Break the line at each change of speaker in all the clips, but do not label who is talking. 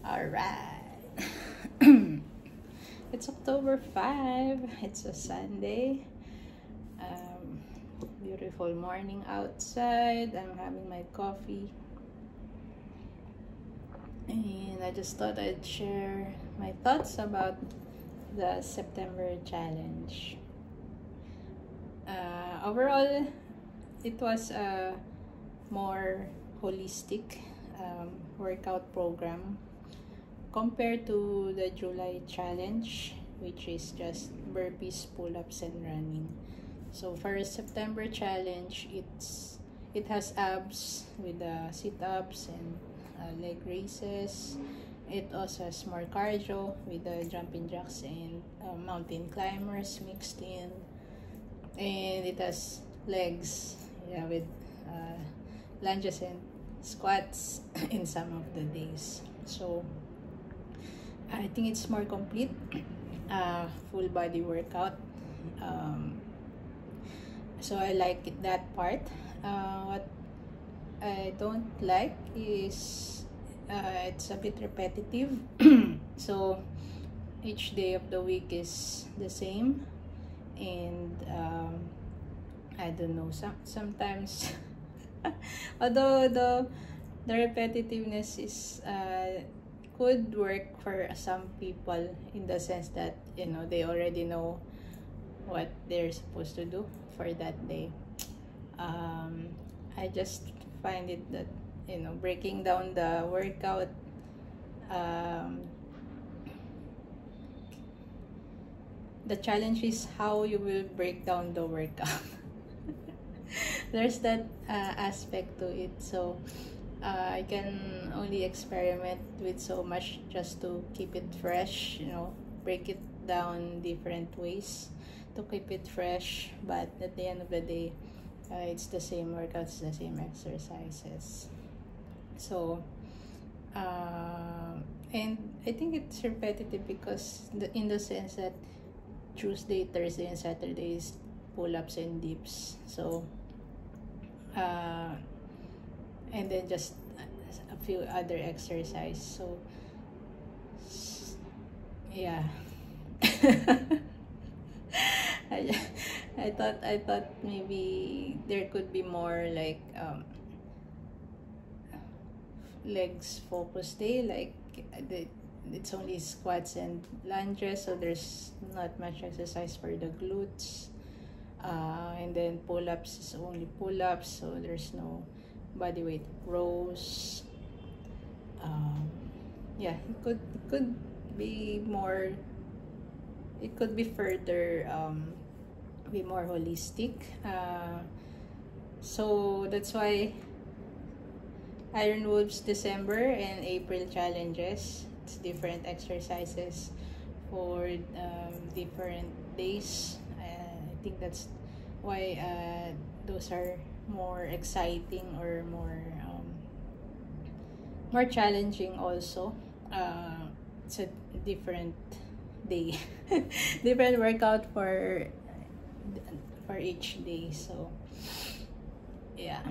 Alright. It's October 5. It's a Sunday. Beautiful morning outside. I'm having my coffee. And I just thought I'd share my thoughts about the September challenge. Overall, it was a more holistic workout program compared to the July challenge, which is just burpees, pull-ups, and running. So for a September challenge, it has abs with the sit-ups and leg raises. It also has more cardio with the jumping jacks and mountain climbers mixed in, and it has legs, yeah, with lunges and squats in some of the days. So I think it's more complete, full body workout. So I like that part. What I don't like is it's a bit repetitive. So each day of the week is the same, and I don't know, sometimes although the repetitiveness is could work for some people, in the sense that they already know what they're supposed to do for that day. I just find it that breaking down the workout, the challenge is how you will break down the workout. There's that aspect to it. So I can only experiment with so much just to keep it fresh, break it down different ways to keep it fresh. But at the end of the day, it's the same workouts, the same exercises. So and I think it's repetitive because in the sense that Tuesday, Thursday, and Saturday is pull-ups and dips. So and then just a few other exercises. So yeah. I thought maybe there could be more like legs focus day, like it's only squats and lunges, so there's not much exercise for the glutes. And then pull-ups is only pull-ups, so there's no body weight rows. Yeah, it could be more, it could be further be more holistic. So that's why Iron Wolves December and April challenges, it's different exercises for different days. I think that's why those are more exciting, or more challenging also. It's a different day, different workout for each day. So yeah.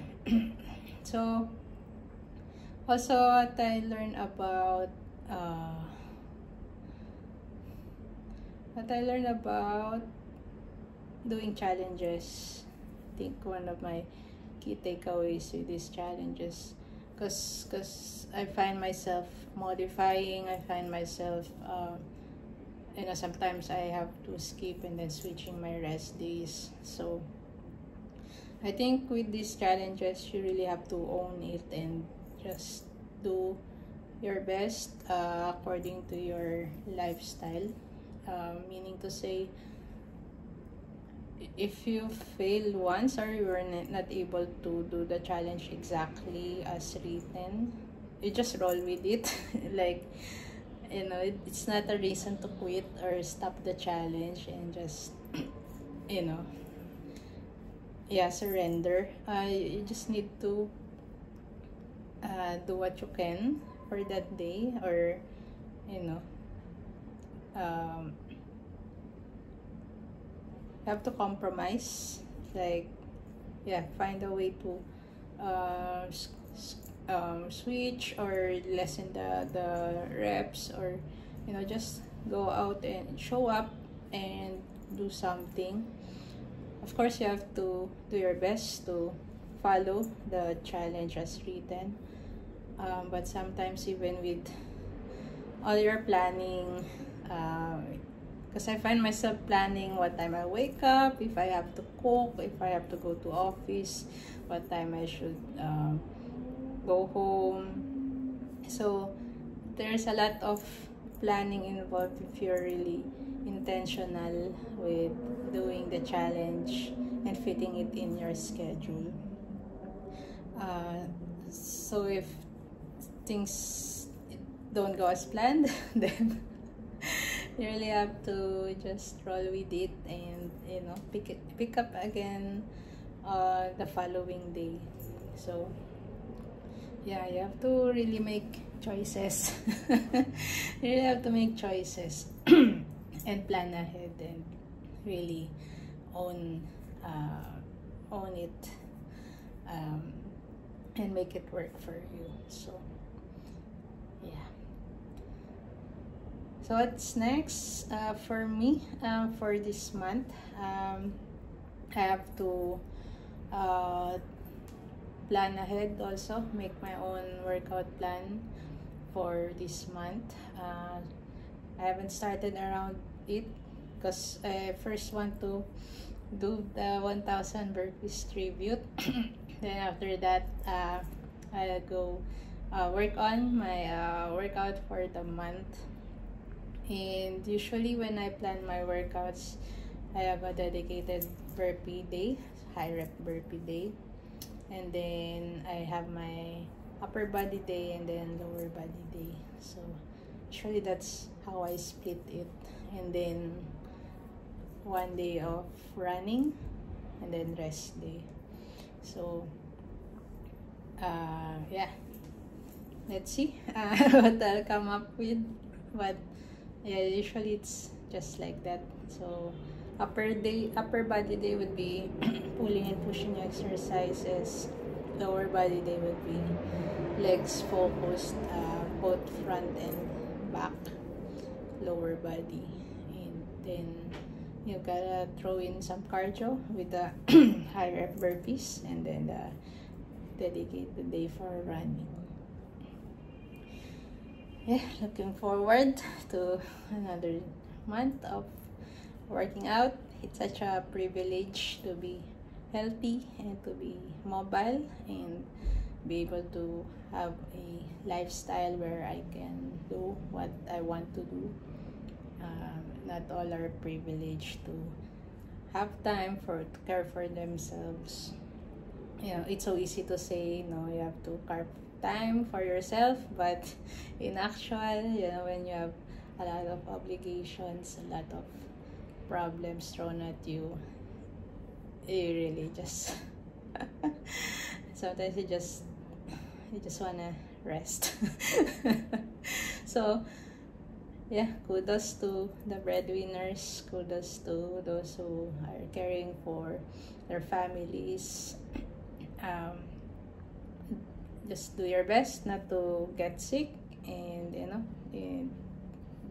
So also what I learned about doing challenges, I think one of my key takeaways with these challenges, because I find myself modifying, I find myself sometimes I have to skip and then switching my rest days. So I think with these challenges, you really have to own it and just do your best according to your lifestyle. Meaning to say, if you fail once or you were not able to do the challenge exactly as written, you just roll with it. Like, it's not a reason to quit or stop the challenge, and just surrender. You just need to do what you can for that day, or have to compromise, like find a way to switch or lessen the reps, or just go out and show up and do something. Of course, you have to do your best to follow the challenge as written, but sometimes even with all your planning, because I find myself planning what time I wake up, if I have to cook, if I have to go to office, what time I should go home. So there's a lot of planning involved if you're really intentional with doing the challenge and fitting it in your schedule. So if things don't go as planned, then you really have to just roll with it and pick up again the following day. So yeah, you have to really make choices. You really have to make choices and plan ahead and really own it, and make it work for you. So yeah. So what's next for me for this month? I have to plan ahead also, make my own workout plan for this month. I haven't started around it because I first want to do the 1000 burpees tribute. Then after that, I'll go work on my workout for the month. And usually when I plan my workouts, I have a dedicated burpee day, high rep burpee day, and then I have my upper body day and then lower body day. So usually that's how I split it. And then one day of running and then rest day. So yeah, let's see what I'll come up with. But yeah, usually it's just like that. So upper body day would be pulling and pushing exercises. Lower body day would be legs focused, both front and back, lower body. And then you gotta throw in some cardio with the high rep burpees, and then dedicate the day for running. Yeah, looking forward to another month of working out. It's such a privilege to be healthy and to be mobile and be able to have a lifestyle where I can do what I want to do. Not all are privileged to have time to care for themselves. It's so easy to say, you have to carve time for yourself, but in actual, when you have a lot of obligations, a lot of problems thrown at you, you really just sometimes you just wanna rest. So yeah, kudos to the breadwinners, kudos to those who are caring for their families. Just do your best not to get sick, and and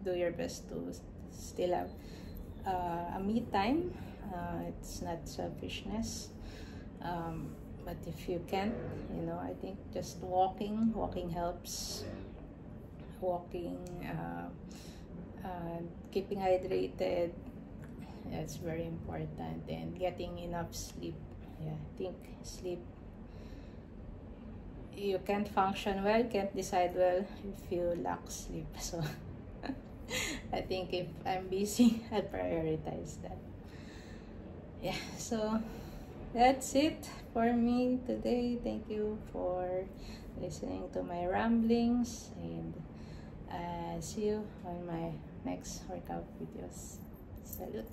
do your best to still have a me time. It's not selfishness, but if you can't, I think just walking helps. Walking, keeping hydrated, that's very important, and getting enough sleep. Yeah, I think sleep, you can't function well, can't decide well if you lack sleep. So I think if I'm busy, I'll prioritize that. Yeah, so that's it for me today. Thank you for listening to my ramblings, and see you on my next workout videos. Salute.